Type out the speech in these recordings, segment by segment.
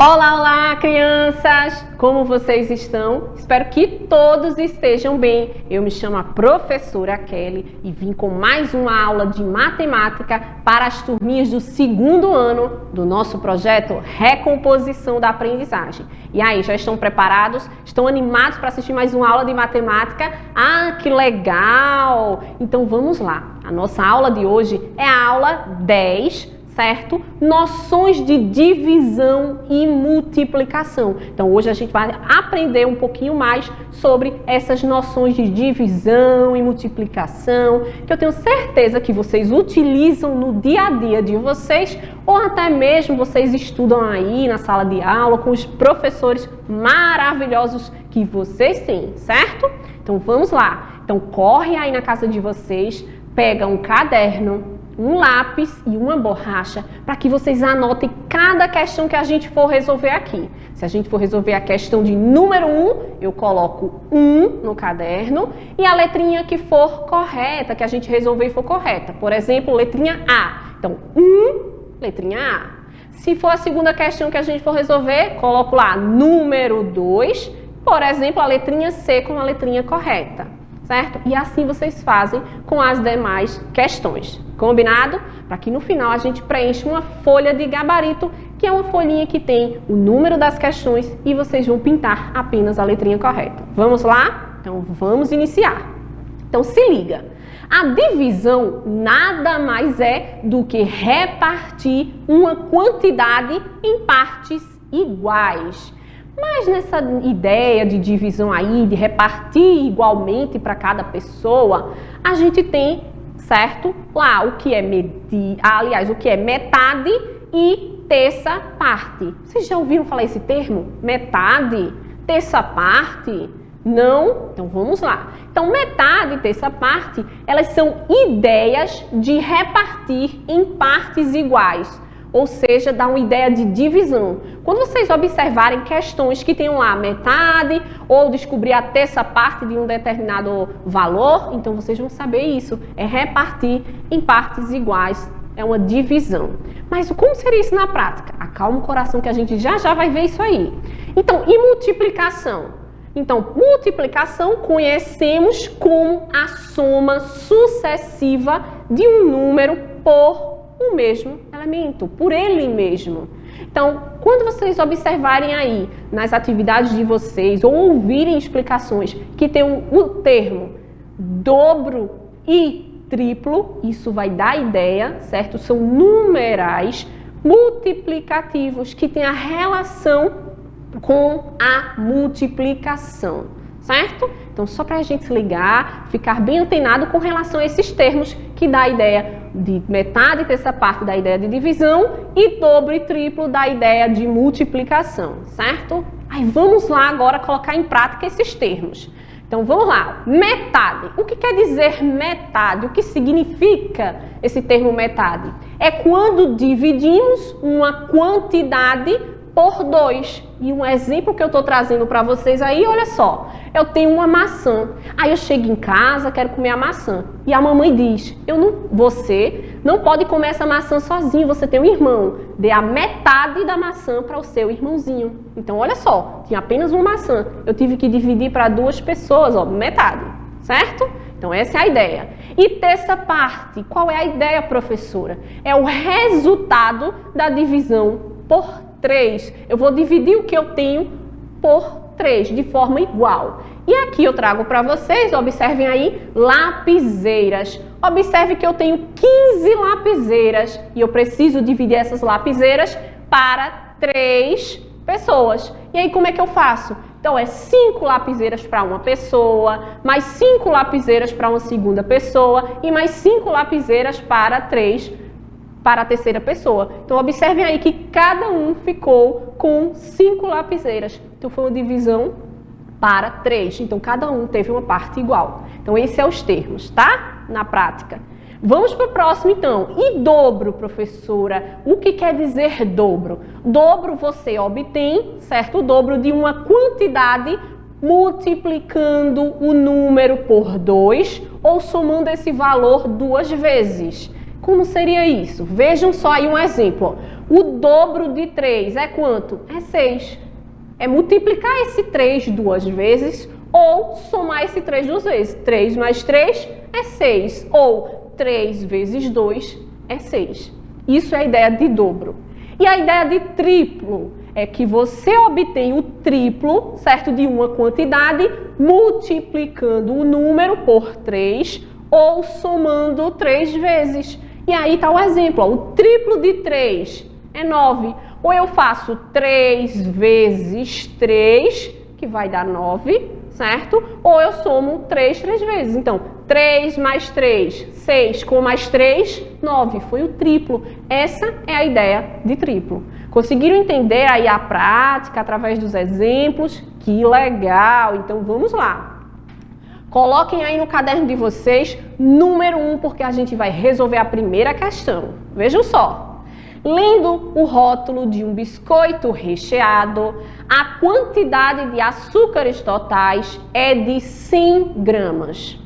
Olá, olá, crianças! Como vocês estão? Espero que todos estejam bem. Eu me chamo a professora Kelly e vim com mais uma aula de matemática para as turminhas do segundo ano do nosso projeto Recomposição da Aprendizagem. E aí, já estão preparados? Estão animados para assistir mais uma aula de matemática? Ah, que legal! Então vamos lá. A nossa aula de hoje é a aula 10, certo? Noções de divisão e multiplicação. Então, hoje a gente vai aprender um pouquinho mais sobre essas noções de divisão e multiplicação, que eu tenho certeza que vocês utilizam no dia a dia de vocês, ou até mesmo vocês estudam aí na sala de aula com os professores maravilhosos que vocês têm, certo? Então, vamos lá. Então, corre aí na casa de vocês, pega um caderno, um lápis e uma borracha para que vocês anotem cada questão que a gente for resolver aqui. Se a gente for resolver a questão de número 1, eu coloco 1 no caderno e a letrinha que for correta, que a gente resolver for correta. Por exemplo, letrinha A. Então, 1, letrinha A. Se for a segunda questão que a gente for resolver, coloco lá número 2, por exemplo, a letrinha C com a letrinha correta. Certo? E assim vocês fazem com as demais questões. Combinado? Para que no final a gente preencha uma folha de gabarito, que é uma folhinha que tem o número das questões e vocês vão pintar apenas a letrinha correta. Vamos lá? Então vamos iniciar. Então se liga. A divisão nada mais é do que repartir uma quantidade em partes iguais. Mas nessa ideia de divisão aí, de repartir igualmente para cada pessoa, a gente tem, certo? Lá o que é o que é metade e terça parte. Vocês já ouviram falar esse termo? Metade, terça parte? Não? Então vamos lá. Então metade e terça parte, elas são ideias de repartir em partes iguais. Ou seja, dá uma ideia de divisão. Quando vocês observarem questões que tenham lá metade ou descobrir a terça parte de um determinado valor, então vocês vão saber isso. É repartir em partes iguais. É uma divisão. Mas como seria isso na prática? Acalma o coração que a gente já vai ver isso aí. Então, e multiplicação? Então, multiplicação conhecemos como a soma sucessiva de um número por o mesmo elemento, por ele mesmo. Então, quando vocês observarem aí nas atividades de vocês ou ouvirem explicações que tem o termo dobro e triplo, isso vai dar ideia, certo? São numerais multiplicativos que têm a relação com a multiplicação, certo? Então, só para a gente se ligar, ficar bem antenado com relação a esses termos que dá a ideia de metade, terça parte da ideia de divisão e dobro e triplo da ideia de multiplicação, certo? Aí vamos lá agora colocar em prática esses termos. Então vamos lá, metade. O que quer dizer metade? O que significa esse termo metade? É quando dividimos uma quantidade por 2. E um exemplo que eu estou trazendo para vocês aí, olha só. Eu tenho uma maçã. Aí eu chego em casa, quero comer a maçã. E a mamãe diz, você não pode comer essa maçã sozinho, você tem um irmão. Dê a metade da maçã para o seu irmãozinho. Então, olha só, tinha apenas uma maçã. Eu tive que dividir para 2 pessoas, ó, metade, certo? Então, essa é a ideia. E terça parte, qual é a ideia, professora? É o resultado da divisão por 3. Eu vou dividir o que eu tenho por 3, de forma igual. E aqui eu trago para vocês, observem aí, lapiseiras. Observe que eu tenho 15 lapiseiras e eu preciso dividir essas lapiseiras para 3 pessoas. E aí como é que eu faço? Então é 5 lapiseiras para uma pessoa, mais 5 lapiseiras para uma segunda pessoa e mais 5 lapiseiras para a terceira pessoa. Então, observem aí que cada um ficou com 5 lapiseiras. Então, foi uma divisão para 3. Então, cada um teve uma parte igual. Então, esses são os termos, tá? Na prática. Vamos para o próximo, então. E dobro, professora? O que quer dizer dobro? Dobro você obtém, certo? O dobro de uma quantidade multiplicando o número por 2 ou somando esse valor 2 vezes. Como seria isso? Vejam só aí um exemplo. Ó. O dobro de 3 é quanto? É 6. É multiplicar esse 3 duas vezes ou somar esse 3 duas vezes. 3 mais 3 é 6. Ou 3 vezes 2 é 6. Isso é a ideia de dobro. E a ideia de triplo é que você obtém o triplo, certo, de uma quantidade, multiplicando o número por 3 ou somando 3 vezes. E aí está o exemplo, ó, o triplo de 3 é 9. Ou eu faço 3 vezes 3, que vai dar 9, certo? Ou eu somo 3 vezes. Então, 3 mais 3, 6, com mais 3, 9. Foi o triplo. Essa é a ideia de triplo. Conseguiram entender aí a prática através dos exemplos? Que legal! Então, vamos lá. Coloquem aí no caderno de vocês número 1, porque a gente vai resolver a primeira questão. Vejam só. Lendo o rótulo de um biscoito recheado, a quantidade de açúcares totais é de 100 gramas.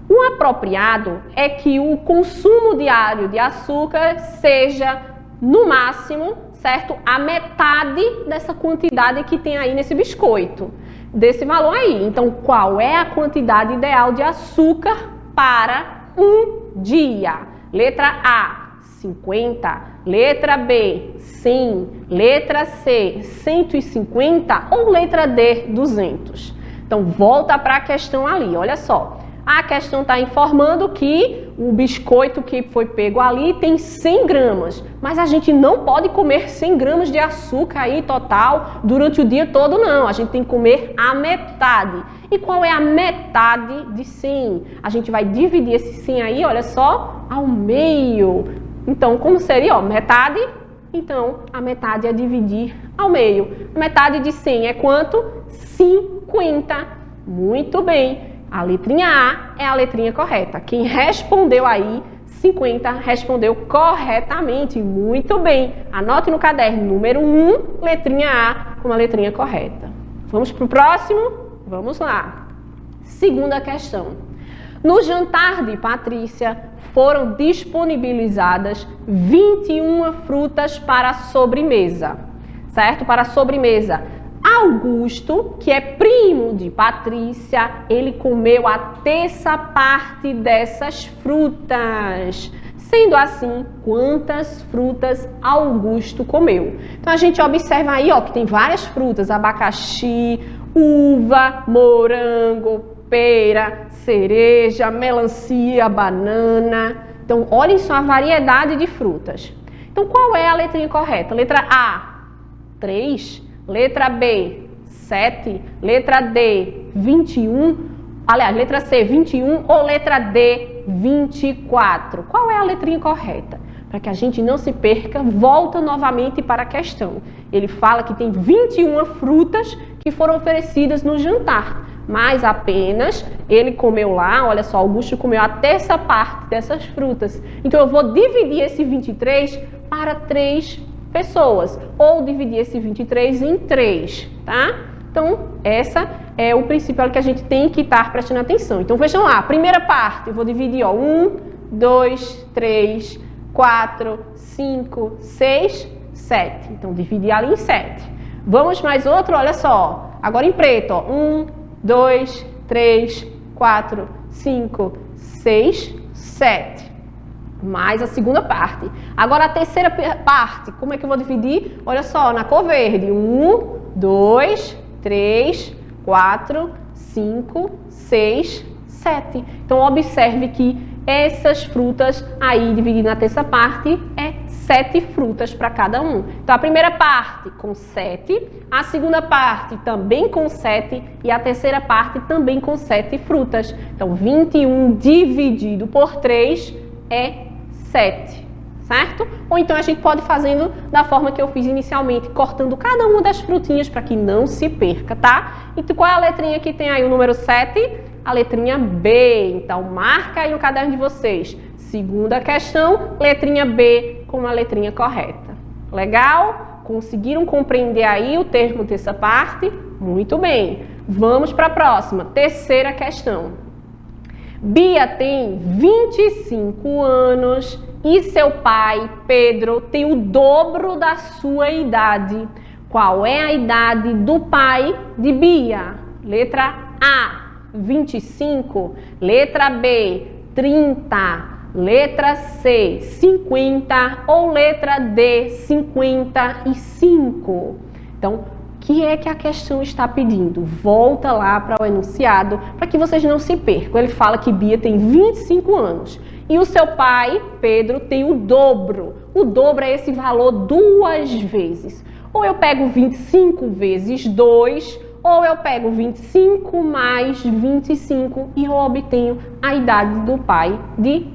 O apropriado é que o consumo diário de açúcar seja, no máximo, certo? A metade dessa quantidade que tem aí nesse biscoito, desse valor aí. Então, qual é a quantidade ideal de açúcar para um dia? Letra A, 50. Letra B, 100. Letra C, 150. Ou letra D, 200. Então, volta para a questão ali, olha só. A questão está informando que o biscoito que foi pego ali tem 100 gramas, mas a gente não pode comer 100 gramas de açúcar aí total durante o dia todo, não. A gente tem que comer a metade. E qual é a metade de 100? A gente vai dividir esse 100 aí, olha só, ao meio. Então, como seria? Ó, metade? Então, a metade é dividir ao meio. Metade de 100 é quanto? 50. Muito bem. A letrinha A é a letrinha correta. Quem respondeu aí, 50, respondeu corretamente. Muito bem. Anote no caderno número 1, letrinha A, como a letrinha correta. Vamos para o próximo? Vamos lá. Segunda questão. No jantar de Patrícia, foram disponibilizadas 21 frutas para a sobremesa. Certo? Para a sobremesa. Augusto, que é primo de Patrícia, ele comeu a terça parte dessas frutas. Sendo assim, quantas frutas Augusto comeu? Então, a gente observa aí, ó, que tem várias frutas, abacaxi, uva, morango, pera, cereja, melancia, banana. Então, olhem só a variedade de frutas. Então, qual é a letrinha correta? Letra A, 3. Letra B, 7. Letra D, 21. Aliás, letra C, 21. Ou letra D, 24. Qual é a letrinha correta? Para que a gente não se perca, volta novamente para a questão. Ele fala que tem 21 frutas que foram oferecidas no jantar. Mas apenas ele comeu lá, olha só, Augusto comeu a terça parte dessas frutas. Então, eu vou dividir esse 23 para 3 pessoas, ou dividir esse 23 em 3, tá? Então, essa é o princípio que a gente tem que estar prestando atenção. Então, vejam lá, primeira parte, eu vou dividir, ó, 1, 2, 3, 4, 5, 6, 7. Então, dividir ali em 7. Vamos mais outro, olha só, agora em preto, ó, 1, 2, 3, 4, 5, 6, 7. Mais a segunda parte. Agora a terceira parte, como é que eu vou dividir? Olha só, na cor verde. 1, 2, 3, 4, 5, 6, 7. Então, observe que essas frutas aí, divididas na terça parte, é 7 frutas para cada um. Então, a primeira parte com 7, a segunda parte também com 7 e a terceira parte também com 7 frutas. Então, 21 dividido por 3 é 7, certo? Ou então a gente pode fazendo da forma que eu fiz inicialmente, cortando cada uma das frutinhas para que não se perca, tá? Então, qual é a letrinha que tem aí o número 7? A letrinha B. Então, marca aí no caderno de vocês. Segunda questão, letrinha B com a letrinha correta. Legal? Conseguiram compreender aí o termo terça parte? Muito bem. Vamos para a próxima, terceira questão. Bia tem 25 anos e seu pai, Pedro, tem o dobro da sua idade. Qual é a idade do pai de Bia? Letra A, 25. Letra B, 30. Letra C, 50. Ou letra D, 55. Então, o que é que a questão está pedindo? Volta lá para o enunciado para que vocês não se percam. Ele fala que Bia tem 25 anos. E o seu pai, Pedro, tem o dobro. O dobro é esse valor 2 vezes. Ou eu pego 25 vezes 2, ou eu pego 25 mais 25 e eu obtenho a idade do pai de...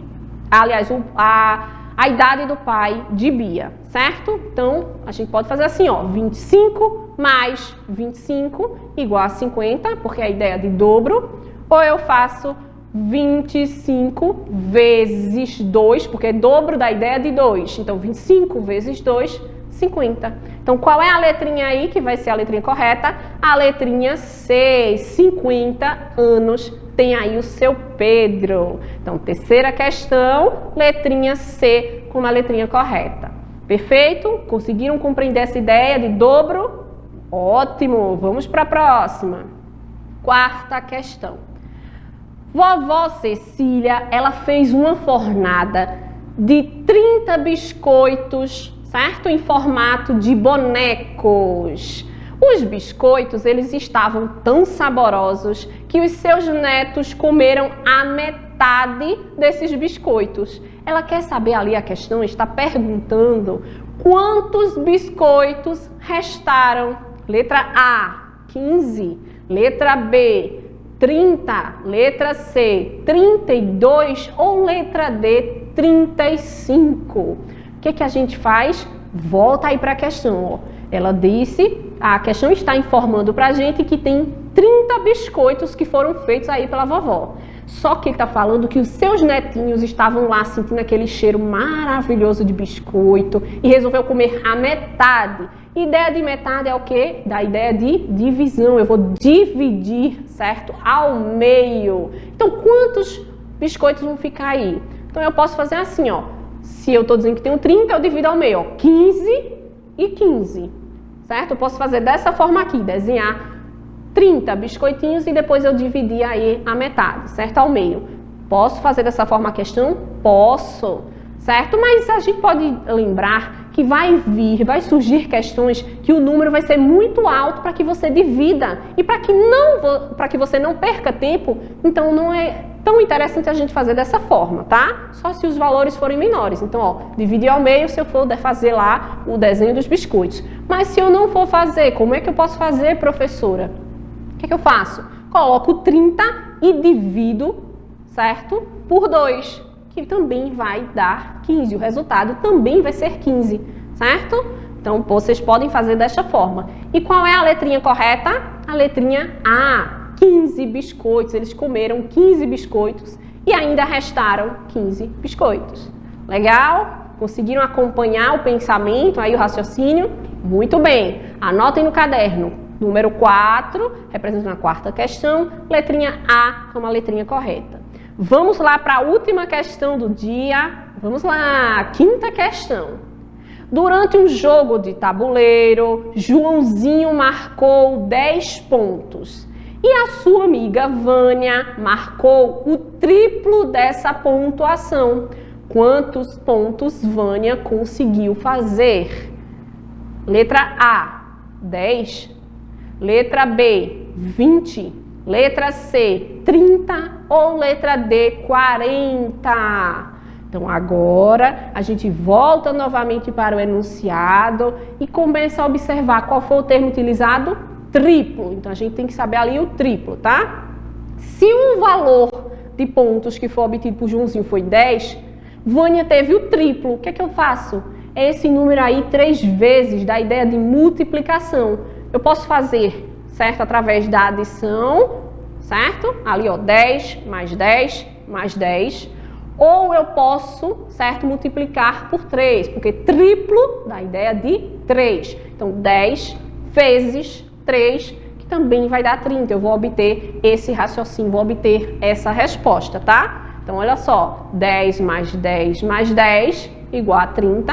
Aliás, a idade do pai de Bia, certo? Então, a gente pode fazer assim, ó, 25 mais 25 igual a 50, porque é a ideia de dobro. Ou eu faço 25 vezes 2, porque é dobro da ideia de 2. Então, 25 vezes 2, 50. Então, qual é a letrinha aí que vai ser a letrinha correta? A letrinha C, 50 anos tem aí o seu Pedro. Então, terceira questão, letrinha C com a letrinha correta. Perfeito? Conseguiram compreender essa ideia de dobro? Ótimo! Vamos para a próxima. Quarta questão. Vovó Cecília, ela fez uma fornada de 30 biscoitos, certo? Em formato de bonecos. Os biscoitos, eles estavam tão saborosos que os seus netos comeram a metade desses biscoitos. Ela quer saber ali, a questão está perguntando quantos biscoitos restaram. Letra A, 15. Letra B, 30, letra C, 32 ou letra D, 35. O que a gente faz? Volta aí para a questão. Ó. Ela disse, a questão está informando para a gente que tem 30 biscoitos que foram feitos aí pela vovó. Só que ele está falando que os seus netinhos estavam lá sentindo aquele cheiro maravilhoso de biscoito e resolveu comer a metade. Ideia de metade é o quê? Da ideia de divisão. Eu vou dividir, certo? Ao meio. Então, quantos biscoitos vão ficar aí? Então, eu posso fazer assim, ó. Se eu estou dizendo que tenho 30, eu divido ao meio, ó. 15 e 15, certo? Eu posso fazer dessa forma aqui, desenhar 30 biscoitinhos e depois eu dividir aí a metade, certo? Ao meio. Posso fazer dessa forma a questão? Posso, certo? Mas a gente pode lembrar que vai surgir questões que o número vai ser muito alto para que você divida e para que você não perca tempo, então não é tão interessante a gente fazer dessa forma, tá? Só se os valores forem menores. Então, ó, dividir ao meio se eu for fazer lá o desenho dos biscoitos. Mas se eu não for fazer, como é que eu posso fazer, professora? O que eu faço? Coloco 30 e divido, certo? Por 2, que também vai dar 15. O resultado também vai ser 15, certo? Então, vocês podem fazer desta forma. E qual é a letrinha correta? A letrinha A. 15 biscoitos. Eles comeram 15 biscoitos e ainda restaram 15 biscoitos. Legal? Conseguiram acompanhar o pensamento, aí o raciocínio? Muito bem. Anotem no caderno. Número 4, representando a quarta questão, letrinha A como a letrinha correta. Vamos lá para a última questão do dia. Vamos lá, quinta questão. Durante um jogo de tabuleiro, Joãozinho marcou 10 pontos. E a sua amiga Vânia marcou o triplo dessa pontuação. Quantos pontos Vânia conseguiu fazer? Letra A, 10. Letra B, 20. Letra C, 30 ou letra D, 40. Então, agora a gente volta novamente para o enunciado e começa a observar qual foi o termo utilizado? Triplo. Então, a gente tem que saber ali o triplo, tá? Se o valor de pontos que foi obtido por Joãozinho foi 10, Vânia teve o triplo. O que é que eu faço? É esse número aí 3 vezes, da ideia de multiplicação. Eu posso fazer, certo? Através da adição, certo? Ali, ó, 10 mais 10 mais 10. Ou eu posso, certo? Multiplicar por 3, porque triplo da ideia de 3. Então, 10 vezes 3, que também vai dar 30. Eu vou obter esse raciocínio, vou obter essa resposta, tá? Então, olha só, 10 mais 10 mais 10 igual a 30.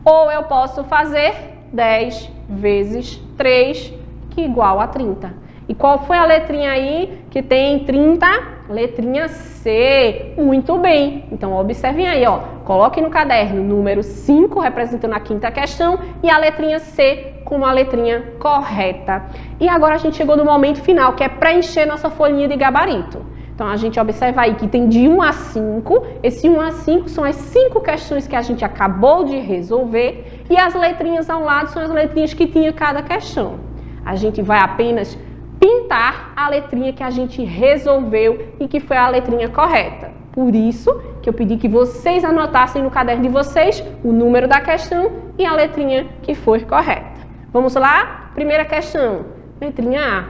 Ou eu posso fazer 10 vezes 3, que é igual a 30. E qual foi a letrinha aí que tem 30? Letrinha C. Muito bem. Então, observem aí, ó. Coloquem no caderno número 5, representando a quinta questão, e a letrinha C como a letrinha correta. E agora a gente chegou no momento final, que é preencher nossa folhinha de gabarito. Então, a gente observa aí que tem de 1 a 5. Esse 1 a 5 são as 5 questões que a gente acabou de resolver. E as letrinhas ao lado são as letrinhas que tinha cada questão. A gente vai apenas pintar a letrinha que a gente resolveu e que foi a letrinha correta. Por isso que eu pedi que vocês anotassem no caderno de vocês o número da questão e a letrinha que foi correta. Vamos lá? Primeira questão, letrinha A.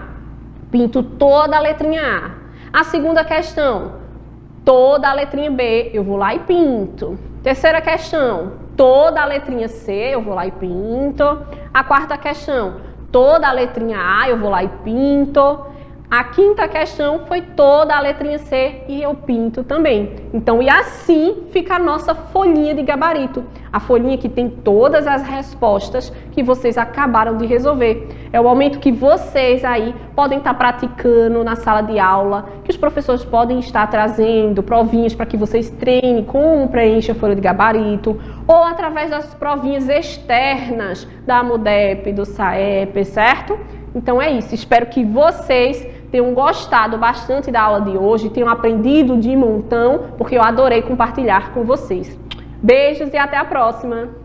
Pinto toda a letrinha A. A segunda questão, toda a letrinha B, eu vou lá e pinto. Terceira questão, toda a letrinha C, eu vou lá e pinto. A quarta questão, toda a letrinha A, eu vou lá e pinto. A quinta questão foi toda a letrinha C e eu pinto também. Então, e assim fica a nossa folhinha de gabarito. A folhinha que tem todas as respostas que vocês acabaram de resolver. É o momento que vocês aí podem estar praticando na sala de aula, que os professores podem estar trazendo provinhas para que vocês treinem como preenche a folha de gabarito, ou através das provinhas externas da MUDEP, do SAEP, certo? Então é isso, espero que vocês tenham gostado bastante da aula de hoje, tenham aprendido de montão, porque eu adorei compartilhar com vocês. Beijos e até a próxima!